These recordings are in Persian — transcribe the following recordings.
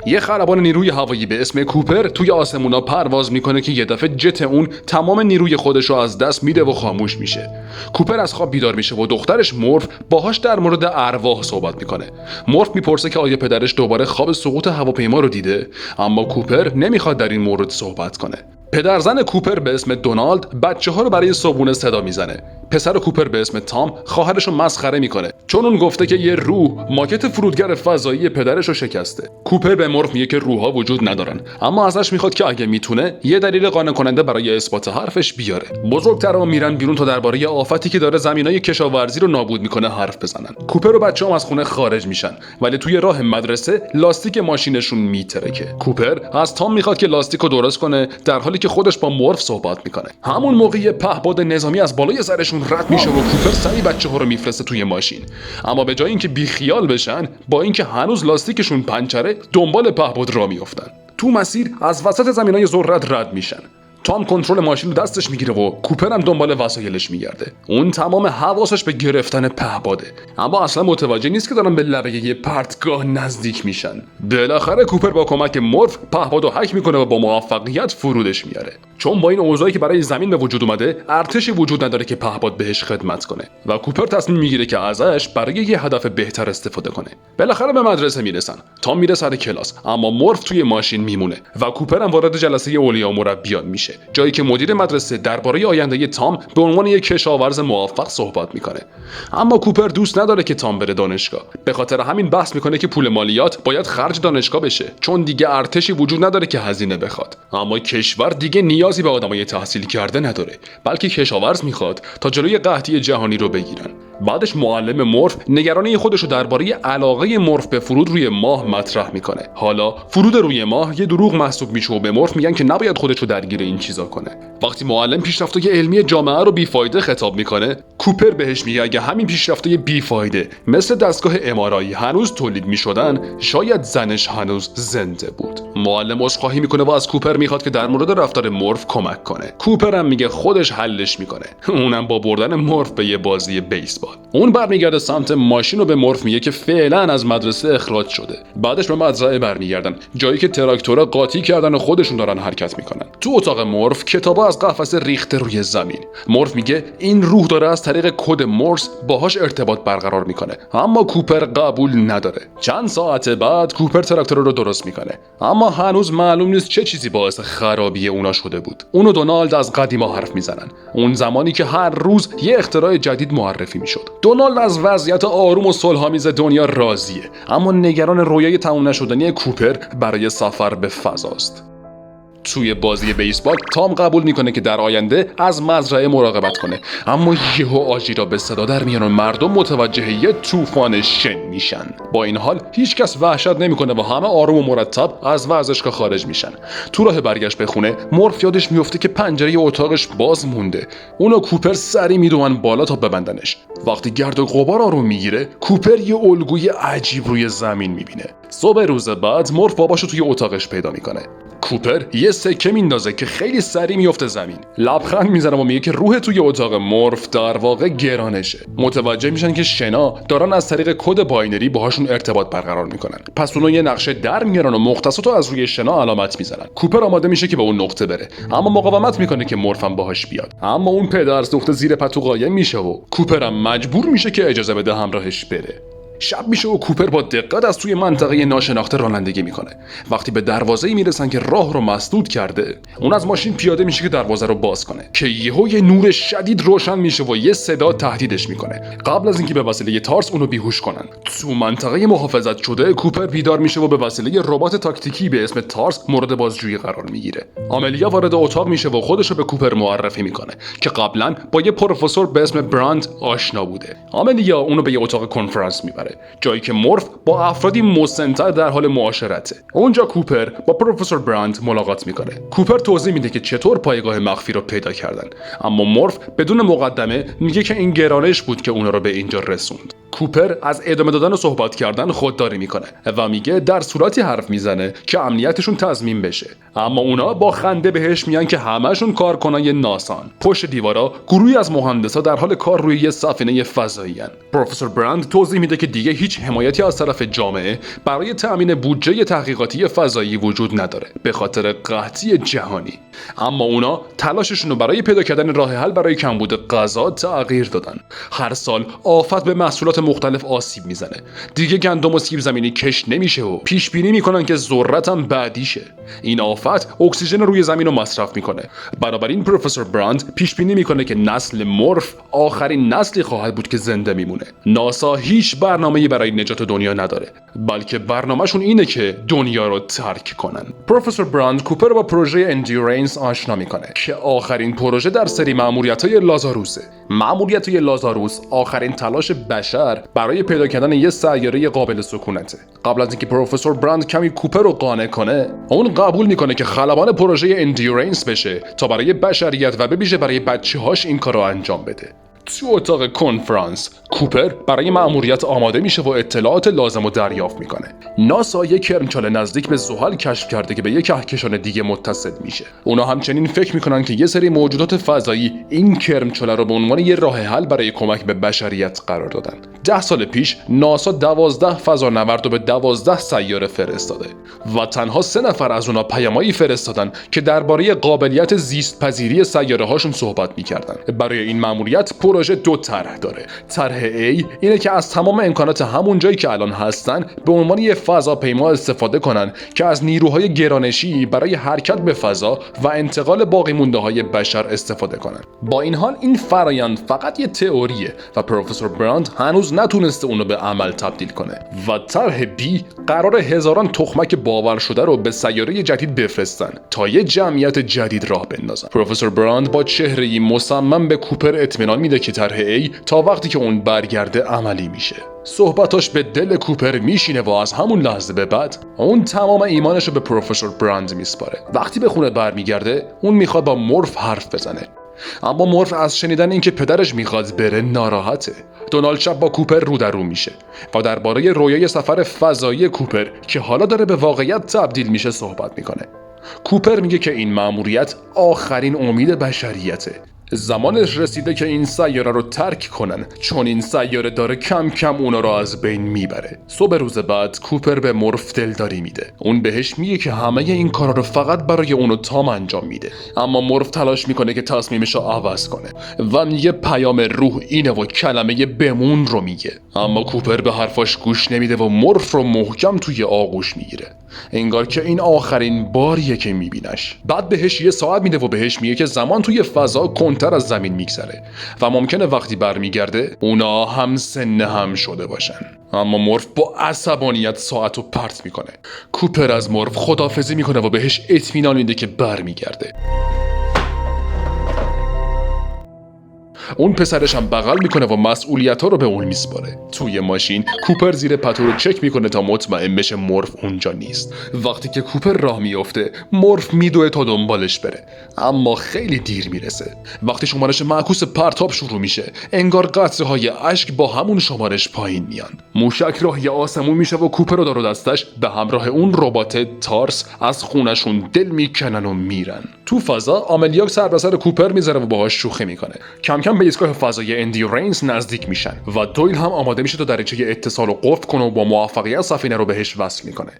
یه خلبان نیروی هوایی به اسم کوپر توی آسمونا پرواز میکنه که یه دفعه جت اون تمام نیروی خودش رو از دست میده و خاموش میشه. کوپر از خواب بیدار میشه و دخترش مورف باهاش در مورد ارواح صحبت میکنه. مورف میپرسه که آیا پدرش دوباره خواب سقوط هواپیما رو دیده، اما کوپر نمیخواد در این مورد صحبت کنه. پدرزن کوپر به اسم دونالد بچه‌ها رو برای صبحونه صدا میزنه. پسر کوپر به اسم تام خواهرش رو مسخره میکنه چون اون گفته که یه روح ماکت فرودگر فضایی پدرش رو شکسته. کوپر به مورف میگه که روح‌ها وجود ندارن، اما ازش میخواد که اگه میتونه یه دلیل قانع کننده برای اثبات حرفش بیاره. بزرگترها میرن بیرون تا درباره آفتی که داره زمینای کشاورزی رو نابود میکنه حرف بزنن. کوپر و بچه‌ها از خونه خارج میشن، ولی توی راه مدرسه لاستیک ماشینشون میترکه. کوپر از تام میخواد که لاستیک رو درست کنه، در حالی که خودش با مورف صحبت میکنه. همون موقع پهپاد نظامی از بالای سرشون رد میشه و کوپر سری بچه‌ها رو میفرسته توی ماشین، اما به جای اینکه بیخیال بشن، با اینکه هنوز لاستیکشون پنچره، دنبال پهپاد را میافتن. تو مسیر از وسط زمینای ذرت رد میشن. تام کنترل ماشین رو دستش میگیره و کوپر هم دنبال وسایلش میگرده. اون تمام حواسش به گرفتن پهپاده، اما اصلا متوجه نیست که دارن به لبه یه پرتگاه نزدیک میشن. بالاخره کوپر با کمک مورف پهپادو هک میکنه و با موفقیت فرودش میاره. چون با این اوضاعی که برای زمین به وجود اومده، ارتشی وجود نداره که پهپاد بهش خدمت کنه و کوپر تصمیم میگیره که ازش برای یه هدف بهتر استفاده کنه. بالاخره به مدرسه میرسن. تام میره سر کلاس، اما مورف توی ماشین میمونه و کوپر هم وارد جلسه اولیا مربیان میشه، جایی که مدیر مدرسه درباره آینده تام به عنوان یک کشاورز موفق صحبت میکنه. اما کوپر دوست نداره که تام بره دانشگاه. به خاطر همین بحث میکنه که پول مالیات باید خرج دانشگاه بشه، چون دیگه ارتشی وجود نداره که هزینه بخواد. اما کشور دیگه نیازی به آدمای تحصیل کرده نداره، بلکه کشاورز میخواد تا جلوی قحطی جهانی رو بگیرن. بعدش معلم مورف نگرانی خودش رو درباره علاقه مورف به فرود روی ماه مطرح میکنه. حالا فرود روی ماه یه دروغ محسوب میشه و به مورف میگن که نباید خودش رو درگیر این چیزا کنه. وقتی معلم پیشرفت‌های علمی جامعه رو بیفایده خطاب میکنه، کوپر بهش میگه اگه همین پیشرفت‌های بیفایده مثل دستگاه ام‌آرآی هنوز تولید میشدن، شاید زنش هنوز زنده بود. معلم عذرخواهی میکنه و از کوپر میخواد که در مورد رفتار مورف کمک کنه. کوپر هم میگه خودش حلش میکنه، اونم با بردن مورف به یه بازی بیسبال. اون برمیگرده سمت ماشین و به مورف میگه که فعلا از مدرسه اخراج شده. بعدش به مزرعه برمیگردن، جایی که تراکتورها قاطی کردن و خودشون دارن حرکت میکنن. تو اتاق مورف کتابا از قفسه ریخته روی زمین. مورف میگه این روح داره از طریق کد مورس باهاش ارتباط برقرار میکنه، اما کوپر قبول نداره. چند ساعت بعد کوپر تراکتور رو درست میکنه، اما هنوز معلوم نیست چه چیزی باعث خرابی اونا شده بود. اون و دونالد از قدیما حرف میزنن، اون زمانی که هر روز یه اختراع جدید معرفی میشد. دونالد از وضعیت آروم و صلح‌آمیز دنیا راضیه، اما نگران رویای تموم نشدنی کوپر برای سفر به فضاست. توی بازی بیسبال تام قبول میکنه که در آینده از مزرعه مراقبت کنه، اما یهو آژیرا به صدا در میان و مردم متوجه یه طوفان شن میشن. با این حال هیچکس وحشت نمیکنه و همه آروم و مرتب از ورزشگاه خارج میشن. تو راه برگشت به خونه مورف یادش میفته که پنجره اتاقش باز مونده. اون و کوپر سری میدوئن بالا تا ببندنش. وقتی گرد و غبار آروم میگیره، کوپر یه الگوی عجیب روی زمین میبینه. صبح روز بعد مورف باباشو توی اتاقش پیدا میکنه. کوپر یه سکه میندازه که خیلی سریع میفته زمین. لبخند میزنه و میگه که روح توی اتاق مورف در واقع گرانشه. متوجه میشن که شنا دارن از طریق کد باینری باهاشون ارتباط برقرار میکنن. پس اونو یه نقشه در میارن و مختصاتو از روی شنا علامت میزنن. کوپر آماده میشه که به اون نقطه بره، اما مقاومت میکنه که مورف هم باهاش بیاد. اما اون پدرسوخته زیر پتو قایم میشه و کوپر هم مجبور میشه که اجازه بده همراهش بره. شب میشه و کوپر با دقت از توی منطقه ناشناخته رانندگی میکنه. وقتی به دروازه‌ای میرسن که راه رو مسدود کرده، اون از ماشین پیاده میشه که دروازه رو باز کنه که یهو یه نور شدید روشن میشه و یه صدا تهدیدش میکنه قبل از اینکه به وسیله تارس اونو بیهوش کنن. تو منطقه محافظت شده کوپر بیدار میشه و به وسیله ربات تاکتیکی به اسم تارس مورد بازجویی قرار میگیره. آملیا وارد اتاق میشه و خودش رو به کوپر معرفی میکنه که قبلا با یه پروفسور به اسم براند آشنا بوده. آملیا اونو به یه اتاق کنفرانس میبره، جایی که مورف با افرادی مسن‌تر در حال معاشرته. اونجا کوپر با پروفسور براند ملاقات میکنه. کوپر توضیح میده که چطور پایگاه مخفی رو پیدا کردن، اما مورف بدون مقدمه میگه که این گرانش بود که اونا رو به اینجا رسوند. کوپر از ادامه دادن و صحبت کردن خودداری میکنه و میگه در صورتی حرف میزنه که امنیتشون تضمین بشه، اما اونا با خنده بهش میگن که همه‌شون کارکنای ناسان. پشت دیوارا گروهی از مهندسا در حال کار روی یه سفینه فضایی ان. پروفسور براند توضیح میده که دیگه هیچ حمایتی از طرف جامعه برای تأمین بودجه تحقیقاتی فضایی وجود نداره به خاطر قحطی جهانی، اما اونا تلاششون رو برای پیدا کردن راه حل برای کمبود غذا تغییر دادن. هر سال آفت به محصولات مختلف آسیب میزنه، دیگه گندم و سیب زمینی کشت نمیشه و پیش بینی میکنن که ذرت هم بعدیشه. این آفت اکسیژن روی زمین رو مصرف میکنه، بنابراین پروفسور براند پیش بینی میکنه که نسل مورف آخرین نسلی خواهد بود که زنده میمونه. ناسا هیچ برنامه‌ای برای نجات دنیا نداره، بلکه برنامه‌شون اینه که دنیا رو ترک کنن. پروفسور براند کوپر با پروژه اندیورنس آشنا میکنه که آخرین پروژه در سری مأموریت‌های لازاروسه. مأموریت‌های لازاروس آخرین تلاش بشر برای پیدا کردن یه سیاره قابل سکونته. قبل از اینکه پروفسور براند کمی کوپر رو قانع کنه، اون قبول میکنه که خلبان پروژه اندیورنس بشه تا برای بشریت و به ویژه برای بچه‌هاش این کارو انجام بده. تو اتاق کنفرانس کوپر برای مأموریت آماده میشه و اطلاعات لازم رو دریافت میکنه. ناسا یک کرمچاله نزدیک به زحل کشف کرده که به یک کهکشان دیگه متصل میشه. اونا همچنین فکر میکنن که یه سری موجودات فضایی این کرمچاله رو به عنوان یه راه حل برای کمک به بشریت قرار دادن. 10 سال پیش ناسا 12 فضانورد رو به 12 سیاره فرستاده و تنها 3 نفر از اونا پیامایی فرستادن که درباره قابلیت زیست پذیری سیاره هاشون صحبت میکردن. برای این مأموریت پروژه 2 طرح داره. طرح A اینه که از تمام امکانات همون جایی که الان هستن به عنوان یه فضاپیما استفاده کنن که از نیروهای گرانشی برای حرکت به فضا و انتقال باقی مونده های بشر استفاده کنن. با این حال این فرایند فقط یه تئوریه و پروفسور براند هنوز نتونسته اونو به عمل تبدیل کنه و طرح B قرار هزاران تخمک باور شده رو به سیاره جدید بفرستن تا یه جمعیت جدید راه بندازن. پروفسور براند با چهره‌ای مصمم به کوپر اطمینان میده که طرح A تا وقتی که اون برگرده عملی میشه. صحبتاش به دل کوپر میشینه و از همون لحظه به بعد اون تمام ایمانش رو به پروفسور براند میسپاره. وقتی به خونه برمیگرده اون میخواد با مورف حرف بزنه، اما مورف از شنیدن اینکه پدرش میخواد بره ناراحته. دونالد شب با کوپر رو در رو میشه و درباره رویای سفر فضایی کوپر که حالا داره به واقعیت تبدیل میشه صحبت میکنه. کوپر میگه که این مأموریت آخرین امید بشریته. زمانش رسیده که این سیاره رو ترک کنن، چون این سیاره داره کم کم اونا رو از بین میبره. صبح روز بعد کوپر به مورف دلداری میده. اون بهش میگه که همه این کارا رو فقط برای اونو تام انجام میده، اما مورف تلاش میکنه که تصمیمش رو عوض کنه و میگه پیام روح اینه و کلمه بمون رو میگه. اما کوپر به حرفاش گوش نمیده و مورف رو محکم توی آغوش میگیره، انگار که این آخرین باریه که میبینش. بعد بهش یه ساعت میده و بهش میگه که زمان توی فضا کنتر از زمین میگذره و ممکنه وقتی برمیگرده اونا هم سن هم شده باشن. اما مورف با عصبانیت ساعتو پرت میکنه. کوپر از مورف خداحافظی میکنه و بهش اطمینان میده که برمیگرده. اون پسرش هم بغل میکنه و مسئولیت‌ها رو به اون میسپاره. توی ماشین کوپر زیر پتو رو چک میکنه تا مطمئن بشه مورف اونجا نیست. وقتی که کوپر راه میفته مورف میدوه تا دنبالش بره، اما خیلی دیر میرسه. وقتی شمارش معکوس پرتاب شروع میشه انگار قطره‌های اشک با همون شمارش پایین میان. موشک راهی آسمون میشه و کوپر و دار و دستش به همراه اون ربات تارس از خونشون دل میکنن و میرن. تو فضا آملیاک سر به سر کوپر میذاره و باهاش شوخی میکنه. کم کم به ایستگاه فضایی اندیورنس نزدیک میشن و دویل هم آماده میشه تا دریچه اتصال رو قفل کنه و با موفقیت سفینه رو بهش وصل میکنه.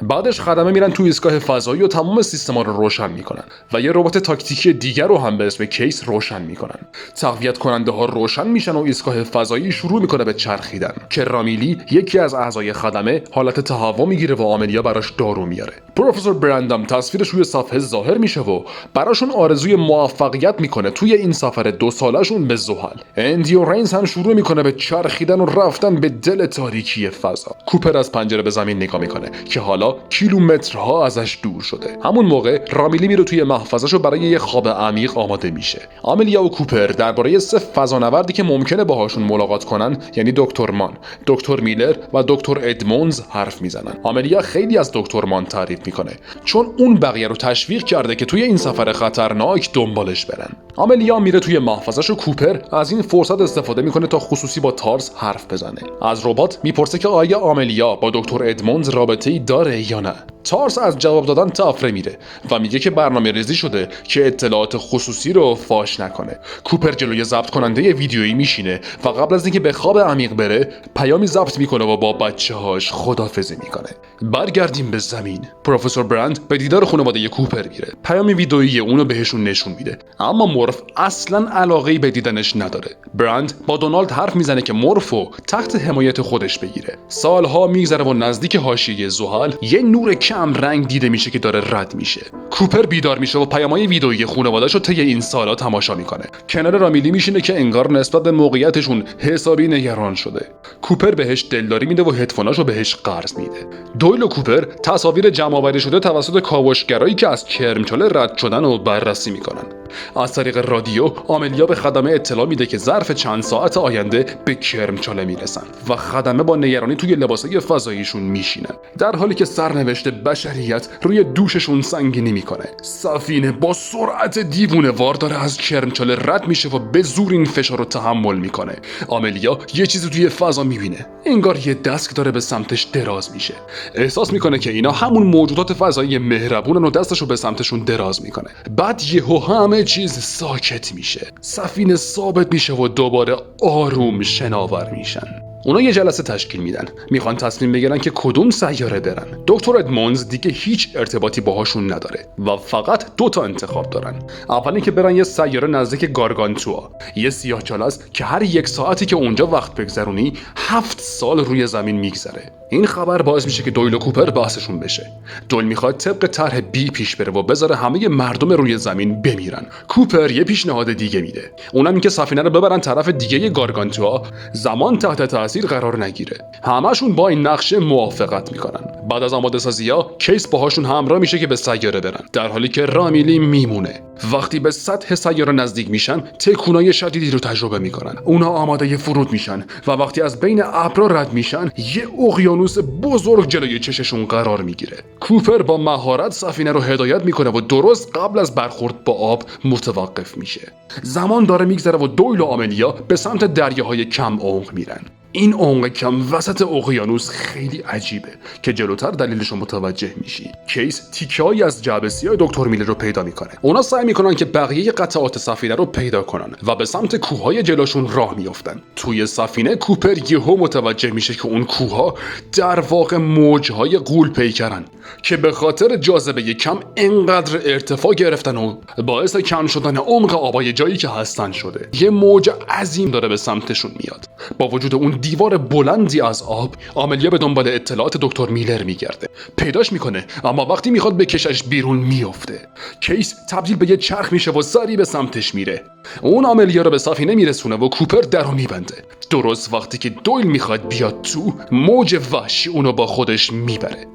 بعدش خدمه میرن تو ایستگاه فضایی و تمام سیستما رو روشن میکنن و یه ربات تاکتیکی دیگر رو هم به اسم کیس روشن میکنن. تقویت کننده ها روشن میشن و ایستگاه فضایی شروع میکنه به چرخیدن که رامیلی یکی از اعضای خدمه حالت تهوع میگیره و آملیا براش دارو میاره. پروفسور برندم تصویرش روی صفحه ظاهر میشه و براشون آرزوی موفقیت میکنه توی این سفر 2 سالشون به زحل. اندیورنس هم شروع میکنه به چرخیدن و رفتن به دل تاریکی فضا. کوپر از پنجره به زمین نگاه میکنه که حالا آملیا کیلومترها ازش دور شده. همون موقع رامیلی میره توی محفظه‌شو برای یه خواب عمیق آماده میشه. آملیا و کوپر درباره 3 فضانوردی که ممکنه باهاشون ملاقات کنن، یعنی دکتر مان، دکتر میلر و دکتر ادموندز حرف میزنن. آملیا خیلی از دکتر مان تعریف میکنه چون اون بقیه رو تشویق کرده که توی این سفر خطرناک دنبالش برن. آملیا میره توی محفظه‌ش و کوپر از این فرصت استفاده میکنه تا خصوصی با تارس حرف بزنه. از ربات میپرسه که آیا آملیا با دکتر ادموندز رابطه‌ای داره یا نه. تارس از جواب دادن تفره میره و میگه که برنامه ریزی شده که اطلاعات خصوصی رو فاش نکنه. کوپر جلوی ضبط کننده ویدیویی میشینه و قبل از اینکه به خواب عمیق بره پیامی ضبط میکنه و با بچه‌هاش خدافظی میکنه. برگردیم به زمین. پروفسور برند به دیدار خانواده کوپر میره. پیامی ویدیویی اونو بهشون نشون میده، اما مورف اصلا علاقه‌ای به دیدنش نداره. برند با دونالد حرف میزنه که مورفو تحت حمایت خودش بگیره. سالها میگذره و نزدیک حاشیه زحل یه نور کم رنگ دیده میشه که داره رد میشه. کوپر بیدار میشه و پیام‌های ویدئویی خانواده‌شو طی این سالا تماشا میکنه. کنار رامیلی میشینه که انگار نسبت به موقعیتشون حسابی نگران شده. کوپر بهش دلداری میده و هدفوناشو بهش قرض میده. دویل و کوپر تصاویر جمع‌آوری شده توسط کاوشگرایی که از کرمچاله رد شدن رو بررسی میکنن. از طریق رادیو آملیا به خدمه اطلاع میده که ظرف چند ساعت آینده به کرمچاله میرسن و خدمه با نگرانی توی لباسای فضاییشون میشینن، در حالی که سرنوشت بشریت روی دوششون سنگینی میکنه. سفینه با سرعت دیوونه‌وار داره از کرمچاله رد میشه و به زور این فشار رو تحمل میکنه. آملیا یه چیزی توی فضا میبینه، انگار یه دست که داره به سمتش دراز میشه. احساس میکنه که اینا همون موجودات فضایی مهربونن و دستشو به سمتشون دراز میکنه. بعد یهو همه چیز ساکت میشه. سفینه ثابت میشه و دوباره آروم شناور میشن. اونا یه جلسه تشکیل میدن، میخوان تصمیم بگیرن که کدوم سیاره برن. دکتر ادموندز دیگه هیچ ارتباطی باهاشون نداره و فقط 2 تا انتخاب دارن. اول اینکه برن یه سیاره نزدیک گارگانتوا، یه سیاه‌چاله است که هر 1 ساعتی که اونجا وقت بگذرونی 7 سال روی زمین میگذره. این خبر باعث میشه که دویل و کوپر بحثشون بشه. دویل میخواد طبق طرح بی پیش بره و بذاره همه مردم روی زمین بمیرن. کوپر یه پیشنهاد دیگه میده، اونم این که سفینه رو ببرن طرف دیگه گارگانتوا، زمان تحت تاثیر قرار نگیره. همشون با این نقشه موافقت میکنن. بعد از آماده سازی‌ها کیس باهاشون همراه میشه که به سیاره برن، در حالی که رامیلی میمونه. وقتی به سطح سیاره نزدیک میشن تکونای شدیدی رو تجربه میکنن. اونها آماده فرود میشن و وقتی از بین ابرها رد میشن یه اقیانوس بزرگ جلوی چششون قرار میگیره. کوپر با مهارت سفینه رو هدایت میکنه و درست قبل از برخورد با آب متوقف میشه. زمان داره میگذره و دویل و آملیا به سمت دریاهای کم عمق میرن. این عمق کم وسط اقیانوس خیلی عجیبه که جلوتر دلیلش رو متوجه میشی. کیس تیکه‌ای از جعبه سیاه دکتر میلر رو پیدا میکنه. اونا سعی میکنن که بقیه قطعات سفینه رو پیدا کنن و به سمت کوههای جلوشون راه میافتن. توی سفینه کوپر یهو متوجه میشه که اون کوهها در واقع موجهای غول پیکرن که به خاطر جاذبه کم انقدر ارتفاع گرفتن و باعث کم شدن عمق آبای جایی که هستن شده. یه موج عظیم داره به سمتشون میاد. با وجود اون دیوار بلندی از آب، آملیا به دنبال اطلاعات دکتر میلر میگرده. پیداش میکنه، اما وقتی میخواد بکشش بیرون میفته. کیس تبدیل به یه چرخ میشه و سری به سمتش میره. اون آملیا رو به سفینه میرسونه و کوپر درو میبنده. درست وقتی که دویل میخواد بیاد تو، موج وحشی اونو با خودش میبره.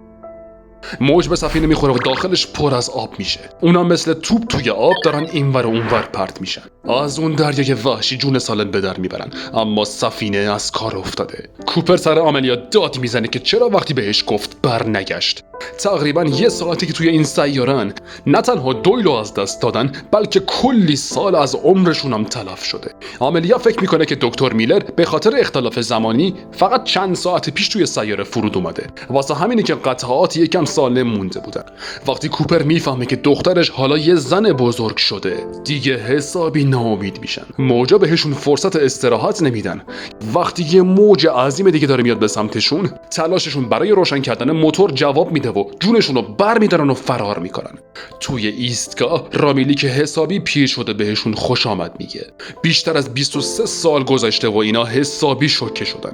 موج به سفینه میخوره و داخلش پر از آب میشه. اونا مثل توپ توی آب دارن اینور و اونور پرت میشن. از اون دریای وحشی جون سالم به در میبرن، اما سفینه از کار افتاده. کوپر سر آملیا داد میزنه که چرا وقتی بهش گفت برنگشت. تقریبا 1 ساعتی که توی این سیاره‌ن، نه تنها دویلو از دست دادن بلکه کلی سال از عمرشون هم تلف شده. آملیا فکر میکنه که دکتر میلر به خاطر اختلاف زمانی فقط چند ساعت پیش توی سیاره فرود اومده، واسه همینه که قطعات یکم سالم مونده بودن. وقتی کوپر میفهمه که دخترش حالا یه زن بزرگ شده، دیگه حسابی ناامید میشن. موجا بهشون فرصت استراحت نمیدن. وقتی یه موج عظیم دیگه داره میاد به سمتشون، تلاششون برای روشن کردن موتور جواب میده و جونشون رو برمیدارن و فرار میکنن. توی ایستگاه رامیلی که حسابی پیر شده بهشون خوش آمد میگه. بیشتر از 23 سال گذشته و اینا حسابی شوکه شدن.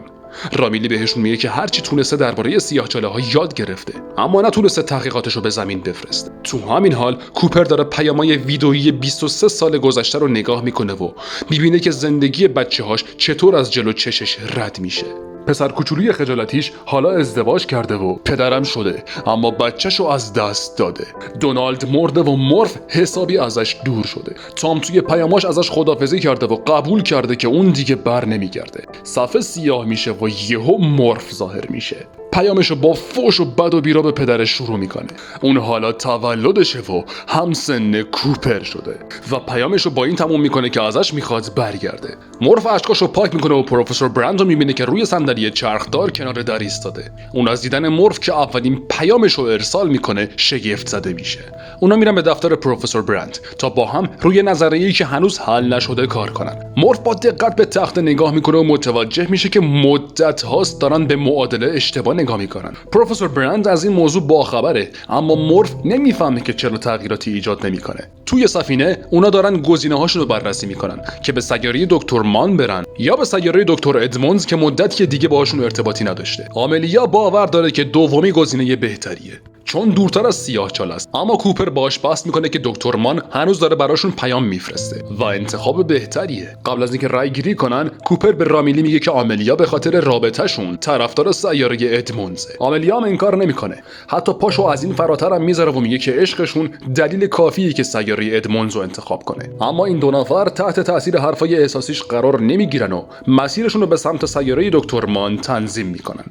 رامیلی بهشون میگه که هرچی تونسته درباره سیاه‌چاله‌ها یاد گرفته، اما نتونسته تحقیقاتشو به زمین بفرسته. تو همین حال کوپر داره پیام‌های ویدئویی 23 سال گذشته رو نگاه میکنه و میبینه که زندگی بچه‌هاش چطور از جلو چشش رد میشه. پسر کوچولوی خجالتیش حالا ازدواج کرده و پدرم شده، اما بچه‌شو از دست داده. دونالد مرده و مورف حسابی ازش دور شده. تام توی پیاماش ازش خدافظی کرده و قبول کرده که اون دیگه بر نمیگرده. صفحه سیاه میشه و یهو مورف ظاهر میشه. پیامشو با فوش و بد و بیرا به پدرش شروع میکنه. اون حالا تولدشه و همسن کوپر شده و پیامشو با این تموم میکنه که ازش میخواد برگرده. مورف اشکاشو پاک میکنه و پروفسور برند رو میبینه که روی صندلی چرخدار کنار در ایستاده. اون از دیدن مورف که اولین پیامشو ارسال میکنه شگفت زده میشه. اونا میرن به دفتر پروفسور برند تا با هم روی نظریه‌ای که هنوز حل نشده کار کنن. مورف با دقت به تخت نگاه میکنه و متوجه میشه که مدت هاست دارن به معادله اشتباه نگاه میکنن. پروفسور برند از این موضوع باخبره، اما مورف نمیفهمه که چرا تغییراتی ایجاد نمیکنه. توی سفینه اونا دارن گزینه‌هاشون رو بررسی میکنن که به سیاره دکتر مان برن یا به سیاره دکتر ادموندز که مدتی دیگه باهاشون ارتباطی نداشته. آملیا باور داره که دومی گزینه بهتریه چون دورتر از سیاهچال است، اما کوپر باش بحث میکنه که دکتر مان هنوز داره براشون پیام میفرسته و انتخاب بهتریه. قبل از اینکه رای گیری کنن، کوپر به رامیلی میگه که آملیا به خاطر رابطه‌شون طرفدار سیاره ادموندز. آملیا هم انکار نمیکنه، حتی پاشو از این فراتر هم میذاره و میگه که عشقشون دلیل کافیه که سیاره ادموندز رو انتخاب کنه. اما این دو نفر تحت تاثیر حرفای احساسیش قرار نمیگیرن و مسیرشون رو به سمت سیاره دکتر مان تنظیم میکنن.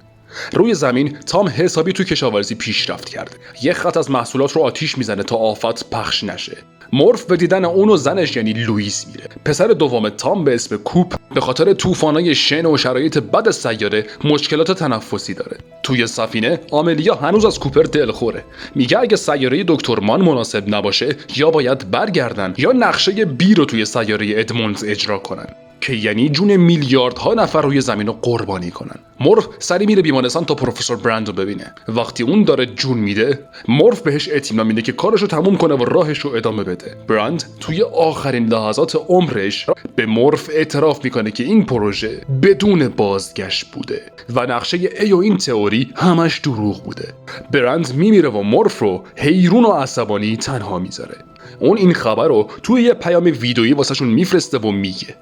روی زمین تام حسابی تو کشاورزی پیشرفت کرده. یه خط از محصولات رو آتیش میزنه تا آفت پخش نشه. مورف به دیدن اون و زنش یعنی لوئیس میره. پسر دوم تام به اسم کوپ به خاطر طوفانای شن و شرایط بد سیاره مشکلات تنفسی داره. توی سفینه آملیا هنوز از کوپر دلخوره. میگه اگه سیاره دکتر مان مناسب نباشه یا باید برگردن یا نقشه بی رو توی سیاره ادموندز اجرا کنن که یعنی جون میلیاردها نفر روی زمین رو قربانی کنن. مورف سری میره بیمارستان تا پروفسور برند رو ببینه. وقتی اون داره جون میده، مورف بهش اطمینان میده که کارشو تموم کنه و راهش رو ادامه بده. برند توی آخرین لحظات عمرش به مورف اعتراف میکنه که این پروژه بدون بازگشت بوده و نقشه ای و این تئوری همش دروغ بوده. برند میمیره و مورف رو حیرون و عصبانی تنها میذاره. اون این خبر رو توی یه پیام ویدئویی واسهشون میفرسته و میگه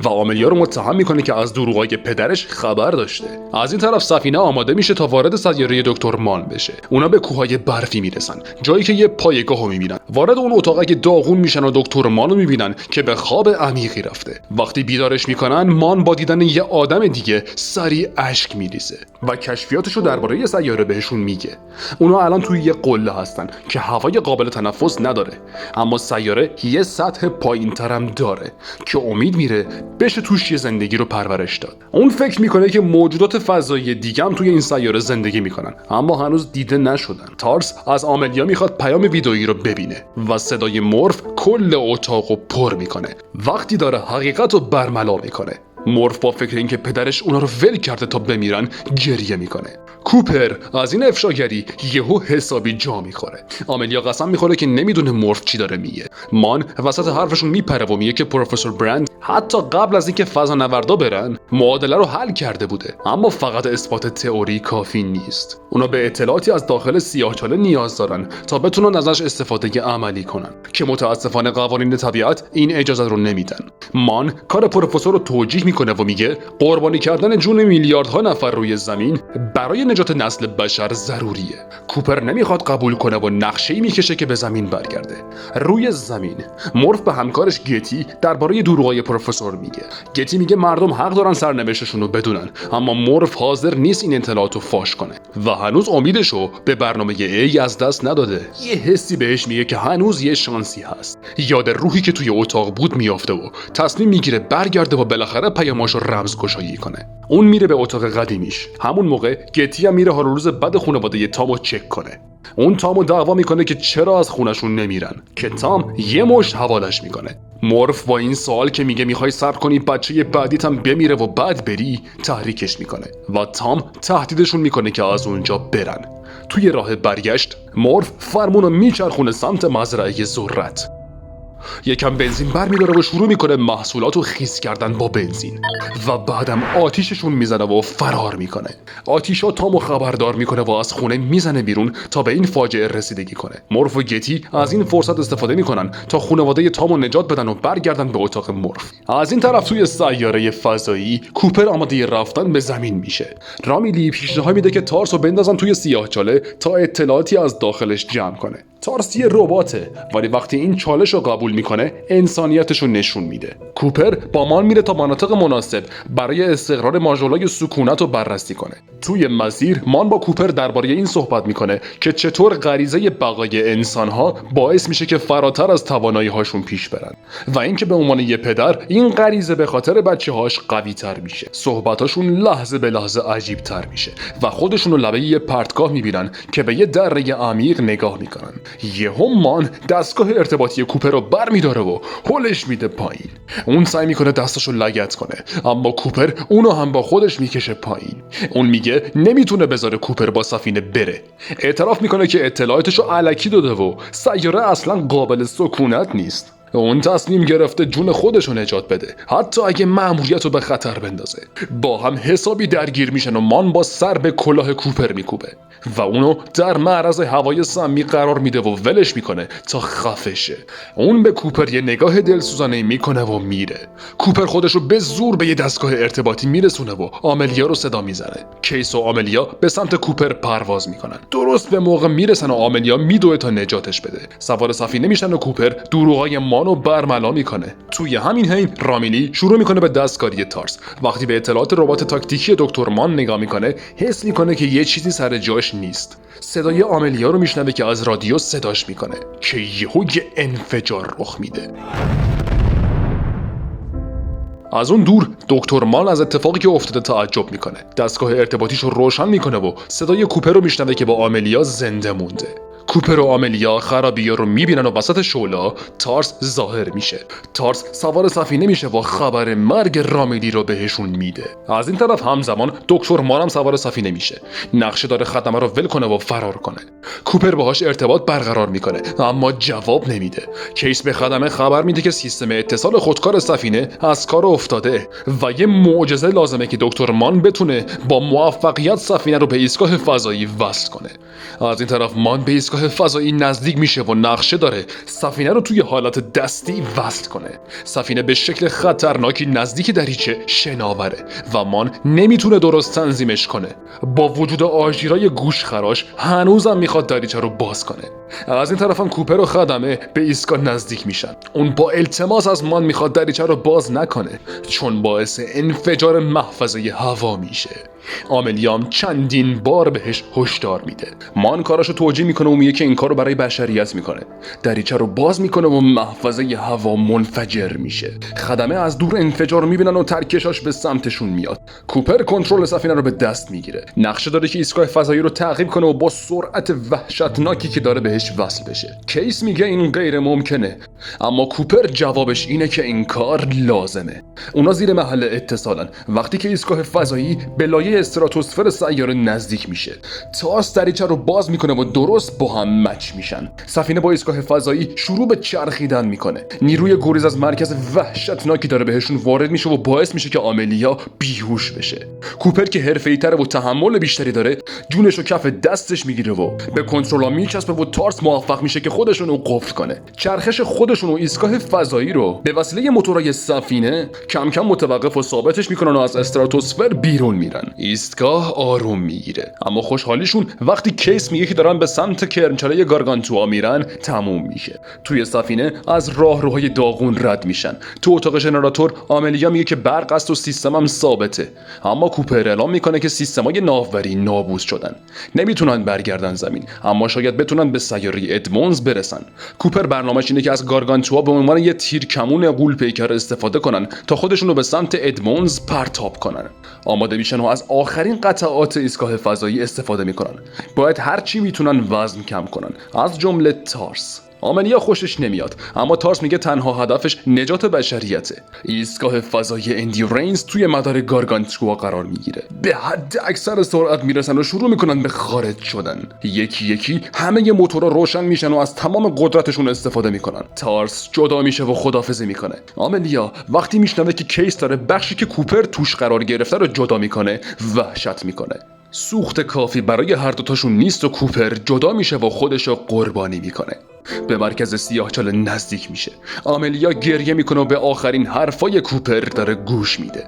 و آملیا رو متهم میکنه که از دروغای پدرش خبر داشته. از این طرف سفینه آماده میشه تا وارد سیاره دکتر مان بشه. اونا به کوههای برفی میرسن، جایی که یه پایگاهو میبینن. وارد اون اتاقک داغون میشن و دکتر مان رو میبینن که به خواب عمیقی رفته. وقتی بیدارش میکنن، مان با دیدن یه آدم دیگه سریع اشک میریزه و کشفیاتشو درباره سیاره بهشون میگه. اونا الان توی یه قله هستن که هوای قابل تنفس نداره، اما سیاره یه سطح پایین‌تر هم داره که امید میره بشه توش یه زندگی رو پرورش داد. اون فکر میکنه که موجودات فضایی دیگه هم توی این سیاره زندگی میکنن، اما هنوز دیده نشدن. تارس از آملیا میخواد پیام ویدئویی رو ببینه و صدای مورف کل اتاقو پر میکنه. وقتی داره حقیقت رو برملا میکنه، مورف با فکر اینکه پدرش اونا رو ول کرده تا بمیرن گریه میکنه. کوپر از این افشاگری یهو حسابی جا میخوره. آملیا قسم میخوره که نمیدونه مورف چی داره میگه. مان وسط حرفشون میپره و میگه که پروفسور برند حتی قبل از اینکه فضانوردا برن معادله رو حل کرده بوده، اما فقط اثبات تئوری کافی نیست. اونا به اطلاعاتی از داخل سیاهچاله نیاز دارن تا بتونن ازش استفاده عملی کنن که متاسفانه قوانین طبیعت این اجازه رو نمیدن. مان کار پروفسور رو توجیه میکنه و میگه قربانی کردن جون میلیاردها نفر روی زمین برای نجات نسل بشر ضروریه. کوپر نمیخواد قبول کنه و نقشه‌ای میکشه که به زمین برگرده. روی زمین مورف به همکارش گتی درباره دروغای پروفسور میگه. گتی میگه مردم حق دارن سرنوشتشون رو بدونن، اما مورف حاضر نیست این اطلاعات رو فاش کنه و هنوز امیدشو به برنامه ای از دست نداده. یه حسی بهش میگه که هنوز یه شانسی هست. یاد روحی که توی اتاق بود میافته و تصمیم میگیره برگرده و بالاخره پیاماشو رمزگشایی کنه. اون میره به اتاق قدیمیش. همون موقع گتی هم میره حال روز بد خانواده تامو چک کنه. اون تامو دعوا میکنه که چرا از خونشون نمیرن که تام یه مشت حوالش میکنه. مورف با این سوال که میگه میخوای صبر کنی بچه بعدیت هم بمیره و بعد بری تحریکش میکنه و تام تهدیدشون میکنه که از اونجا برن. توی راه برگشت مورف فرمونو میچرخونه سمت مزرعه ذرت. یکم بنزین برمی‌داره و شروع میکنه محصولاتو خیس کردن با بنزین و بعدم آتیششون میزنه و فرار میکنه. آتیشا تامو خبردار میکنه و از خونه میزنه بیرون تا به این فاجعه رسیدگی کنه. مورف و گتی از این فرصت استفاده میکنن تا خانواده تامو نجات بدن و برگردن به اتاق مورف. از این طرف توی سیاره فضایی کوپر آماده رفتن به زمین میشه. رامیلی پیشنهاد میده که تارس رو بندازن توی سیاهچاله تا اطلاعاتی از داخلش جمع کنه. تارس یه رباته ولی وقتی این چالش رو قبول میکنه انسانیتش رو نشون میده. کوپر با مان میره تا مناطق مناسب برای استقرار ماژولای سکونت رو بررسی کنه. توی مسیر مان با کوپر درباره این صحبت میکنه که چطور غریزه بقای انسانها باعث میشه که فراتر از توانایی هاشون پیش برن و اینکه به عنوان یه پدر این غریزه به خاطر بچه‌هاش قوی تر میشه. صحبتاشون لحظه به لحظه عجیب تر میشه و خودشون رو لبه یه پرتگاه میبینن که به یه دره عمیق نگاه میکنن. یهو مان دستگاه ارتباطی کوپر رو برمیداره و هلش میده پایین. اون سعی میکنه دستشو لگد کنه اما کوپر اونو هم با خودش میکشه پایین. اون میگه نمیتونه بذاره کوپر با سفینه بره. اعتراف میکنه که اطلاعاتشو الکی داده و سیاره اصلا قابل سکونت نیست. اون تصمیم گرفته جون خودشو نجات بده حتی اگه مأموریت رو به خطر بندازه. با هم حسابی درگیر میشن و مان با سر به کلاه کوپر میکوبه و اونو در معرض هوای سمی قرار میده و ولش میکنه تا خفه شه. اون به کوپر یه نگاه دلسوزانه میکنه و میره. کوپر خودشو به زور به یه دستگاه ارتباطی میرسونه و آملیا رو صدا میزنه. کیس و آملیا به سمت کوپر پرواز میکنن. درست به موقع میرسن و آملیا میدوه تا نجاتش بده. سوار سفینه میشن و کوپر دروغای مانو برملا میکنه. توی همین حین رامیلی شروع میکنه به دستکاری تارس. وقتی به اطلاعات ربات تاکتیکی دکتر مان نگاه میکنه حس میکنه که یه چیزی سر جاش نیست. صدای آملیا رو میشنوه که از رادیو صداش میکنه که یهو یه انفجار رخ میده. از اون دور دکتر مان از اتفاقی که افتاده تعجب میکنه. دستگاه ارتباطیش رو روشن میکنه و صدای کوپر رو میشنوه که با آملیا زنده مونده. کوپر و آملیا خرابی‌ها رو میبینن و وسط شعله‌ها تارس ظاهر میشه. تارس سوار سفینه میشه و خبر مرگ رامیلی رو بهشون میده. از این طرف همزمان دکتر مان هم سوار سفینه میشه. نقشه داره خدمه رو ول کنه و فرار کنه. کوپر باهاش ارتباط برقرار میکنه اما جواب نمیده. کیس به خدمه خبر میده که سیستم اتصال خودکار سفینه از کار افتاده و یه معجزه لازمه که دکتر مان بتونه با موفقیت سفینه رو به ایستگاه فضایی وصل کنه. از این طرف مان به ایستگاه فضایی نزدیک میشه و نقشه داره سفینه رو توی حالت دستی وصل کنه. سفینه به شکل خطرناکی نزدیک دریچه شناوره و مان نمیتونه درست تنظیمش کنه. با وجود آژیرای گوشخراش هنوزم میخواد دریچه رو باز کنه. از این طرف هم کوپر و خدمه به ایستگاه نزدیک میشن. اون با التماس از مان میخواد دریچه رو باز نکنه چون باعث انفجار محفظه هوا میشه. آملیام چندین بار بهش هشدار میده. مان کاراشو توجیه میکنه و میگه که این کارو برای بشریت میکنه. دریچه رو باز میکنه و محفظه هوا منفجر میشه. خدمه از دور انفجار رو میبینن و ترکشاش به سمتشون میاد. کوپر کنترل سفینه رو به دست میگیره. نقشه داره که ایستگاه فضایی رو تعقیب کنه و با سرعت وحشتناکی که داره بهش وصل بشه. کیس میگه این غیر ممکنه اما کوپر جوابش اینه که این کار لازمه. اونا زیر محل اتصالن. وقتی که ایستگاه فضایی به لایه استراتوسفر سیاره نزدیک میشه تارس دریچه رو باز میکنه و درست با هم مچ میشن. سفینه با ایستگاه فضایی شروع به چرخیدن میکنه. نیروی گریز از مرکز وحشتناکی داره بهشون وارد میشه و باعث میشه که آملیا بیهوش بشه. کوپر که حرفه‌ای‌تره و تحمل بیشتری داره جونش رو کف دستش میگیره و به کنترل‌ها میچسبه و تارس موفق میشه که خودشون رو قفل کنه. چرخش خودشون و ایستگاه فضایی رو به وسیله موتورهای سفینه کم کم متوقف و ثابتش میکنن و از استراتوسفر بیرون میرن. ایستگاه آروم میگیره اما خوشحالیشون وقتی کیس میگه که دارن به سمت کرنچاله گارگانتوا میرن تموم میشه. توی سفینه از راهروهای داغون رد میشن. تو اتاق ژنراتور آملیا میگه که برق است و سیستمم ثابته اما کوپر اعلام میکنه که سیستمای ناوبری نابود شدن. نمیتونن برگردن زمین اما شاید بتونن به سیاره ادمونز برسن. کوپر برنامه‌اش اینه که از گارگانتوا به عنوان یه تیرکمون غول‌پیکر استفاده کنن تا خودشون رو به سمت ادمونز پرتاب کنن. آماده میشن و از آخرین قطعات ایستگاه فضایی استفاده میکنن. باید هر چی میتونن وزن کم کنن از جمله تارس. آملیا خوشش نمیاد، اما تارس میگه تنها هدفش نجات بشریته. ایستگاه فضایی اندیورنس توی مدار گارگانتوا قرار میگیره. به حد اکثر سرعت میرسن و شروع میکنن به خارج شدن. یکی یکی همه موتورها روشن میشن و از تمام قدرتشون استفاده میکنن. تارس جدا میشه و خدافظی میکنه. آملیا وقتی میشنوه که کیس داره بخشی که کوپر توش قرار گرفته رو جدا میکنه وحشت میکنه. سوخت کافی برای هر دوتاشون نیست و کوپر جدا میشه و خودشو قربانی میکنه. به مرکز سیاهچال نزدیک میشه. آملیا گریه میکنه و به آخرین حرفای کوپر داره گوش میده.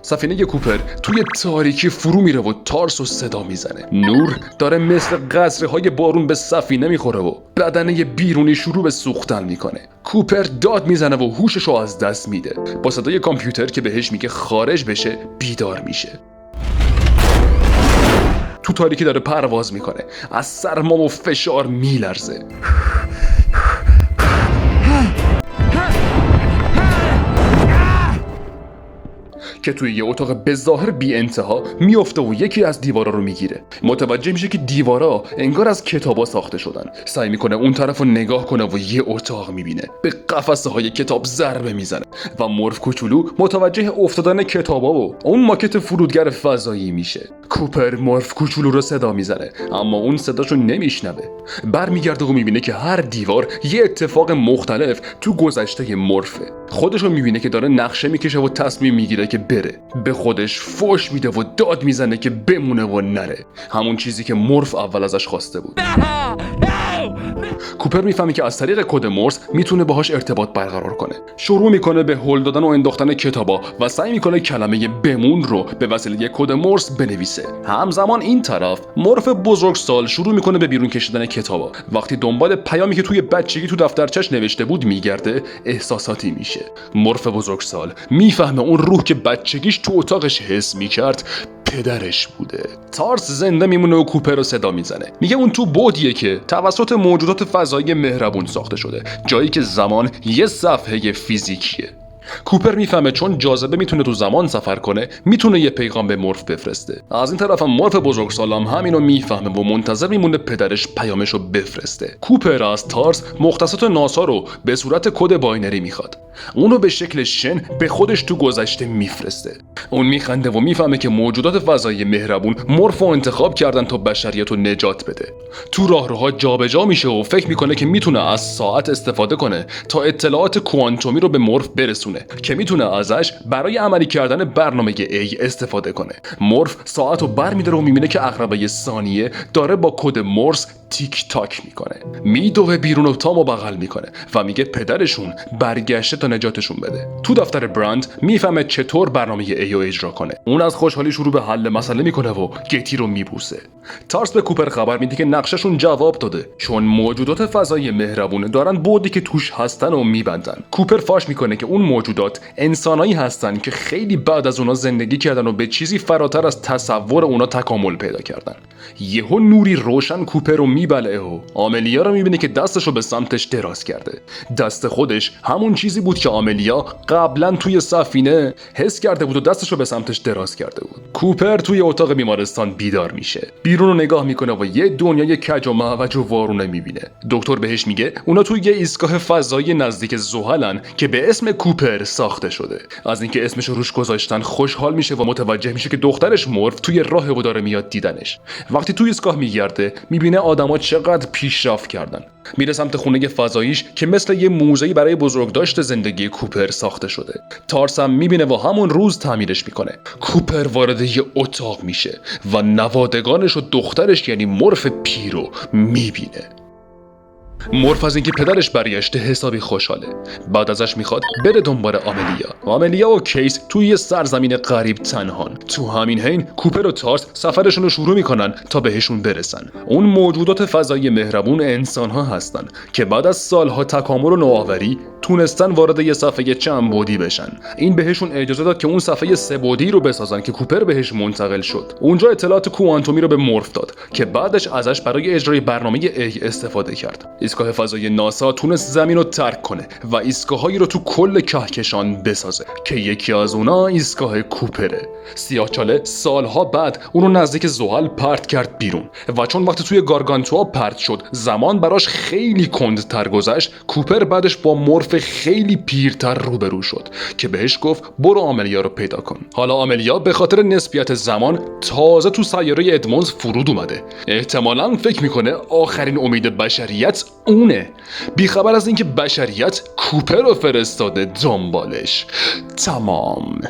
سفینه کوپر توی تاریکی فرو میره و تارس رو صدا میزنه. نور داره مثل قطره‌های بارون به سفینه میخوره و بدنه بیرونی شروع به سوختن میکنه. کوپر داد میزنه و هوشش رو از دست میده. با صدای کامپیوتر که بهش میگه خارج بشه بیدار میشه. تو تاریکی داره پرواز میکنه. از سرما و فشار میلرزه. که توی یه اتاق به ظاهر بی انتها میفته و یکی از دیوارا رو میگیره. متوجه میشه که دیوارا انگار از کتابا ساخته شدن. سعی میکنه اون طرف رو نگاه کنه و یه اتاق میبینه. به قفسه های کتاب ضربه میزنه و مورف کوچولو متوجه افتادن کتابا و اون ماکت فرودگر فضایی میشه. کوپر مورف کوچولو رو صدا میزنه اما اون صداشو نمیشنوه. برمیگرده و میبینه که هر دیوار یه اتفاق مختلف تو گذشته مورفه. خودشو میبینه که داره نقشه میکشه و تصمیم میگیره که بره. به خودش فوش میده و داد میزنه که بمونه و نره. همون چیزی که مورف اول ازش خواسته بود. کوپر میفهمه که از طریق کد مورس میتونه باهاش ارتباط برقرار کنه. شروع میکنه به هل دادن و انداختن کتابا و سعی میکنه کلمه بمون رو به وسیله کد مورس بنویسه. همزمان این طرف مورف بزرگسال شروع میکنه به بیرون کشیدن کتابا. وقتی دنبال پیامی که توی بچگی تو دفترچش نوشته بود میگرده احساساتی میشه. مورف بزرگسال میفهمه اون روح که بچگیش تو اتاقش حس میکرد پدرش بوده. تارس زنده میمونه و کوپر رو صدا میزنه. میگه اون تو بعدیه که توسط موجودات فضایی مهربون ساخته شده، جایی که زمان یه صفحه فیزیکیه. کوپر میفهمه چون جاذبه میتونه تو زمان سفر کنه میتونه یه پیغام به مورف بفرسته. از این طرف هم مورف بزرگسالم همینو میفهمه و منتظر میمونه پدرش پیامشو بفرسته. کوپر از تارس مختصات ناسا رو به صورت کد باینری میخواد. اونو به شکل شن به خودش تو گذشته میفرسته. اون میخنده و میفهمه که موجودات فضایی مهربون مورف رو انتخاب کردن تا بشریت رو نجات بده. تو راهروها جابجا میشه و فکر میکنه که میتونه از ساعت استفاده کنه تا اطلاعات کوانتومی رو به مورف برسونه که میتونه ازش برای عملی کردن برنامه A استفاده کنه. مورف ساعت رو برمی‌داره و میبینه که عقربه ثانیه داره با کد مورس تیک تاک میکنه. میدوه بیرون و تامو بغل میکنه و میگه پدرشون برگشته تا نجاتشون بده. تو دفتر براند میفهمه چطور برنامه A رو اجرا کنه. اون از خوشحالی شروع به حل مسئله میکنه و گتی رو میبوسه. تارس به کوپر خبر میده که نقششون جواب داده، چون موجودات فضایی مهربون دارن بعدی که توش هستن و میبندن. کوپر فاش میکنه که اون موجودات انسانایی هستن که خیلی بعد از اونا زندگی کردن و به چیزی فراتر از تصور اونا تکامل پیدا کردن. یهو نوری روشن کوپر رو میبلعه و آملیا رو میبینه که دستشو به سمتش دراز کرده. دست خودش همون چیزی بود که آملیا قبلا توی سفینه حس کرده بود و دستشو به سمتش دراز کرده بود. کوپر توی اتاق بیمارستان بیدار میشه. بیرون رو نگاه میکنه و یه دنیای کج و معوج و وارونه میبینه. دکتر بهش میگه اونا توی یه ایستگاه فضایی نزدیک زحلن که به اسم کوپر ساخته شده. از اینکه اسمش رو روش گذاشتن خوشحال میشه و متوجه میشه که دخترش مورف توی راه و داره میاد دیدنش. وقتی توی ایستگاه میگرده میبینه آدما چقدر پیشرفت کردن. میره سمت خونه فضاییش که مثل یه موزه‌ای برای بزرگداشت زندگی کوپر ساخته شده. تارس هم میبینه و همون روز تعمیرش میکنه. کوپر وارد یه اتاق میشه و نوادگانش و دخترش یعنی مورف پیرو میبینه. مورف از اینکه پدرش برگشته حسابی خوشحاله. بعد ازش میخواد بره دنبال آملیا و کیس توی یه سرزمین غریب تنهان. تو همین حین کوپر و تارس سفرشون رو شروع میکنن تا بهشون برسن. اون موجودات فضایی مهربون انسان‌ها هستن که بعد از سالها تکامل و نوآوری تونستن وارد یه صفحه چند بعدی بشن. این بهشون اجازه داد که اون صفحه 3 بعدی رو بسازن که کوپر بهش منتقل شد. اونجا اطلاعات کوانتومی رو به مورف داد که بعدش ازش برای اجرای برنامه A استفاده کرد. ایستگاه فضایی ناسا تونست زمین رو ترک کنه و ایستگاهایی رو تو کل کهکشان بسازه که یکی از اونا ایستگاه کوپره. سیاهچاله سالها بعد اونو نزدیک زحل پرت کرد بیرون و چون وقتی توی گارگانتوا پرت شد زمان براش خیلی کندتر گذشت، کوپر بعدش با مورف خیلی پیرتر روبرو شد که بهش گفت برو آملیا رو پیدا کن. حالا آملیا به خاطر نسبیت زمان تازه تو سیاره ادموندز فرود اومده. احتمالاً فکر میکنه آخرین امید بشریت اونه، بیخبر از اینکه بشریت کوپر رو فرستاده دنبالش. تمام.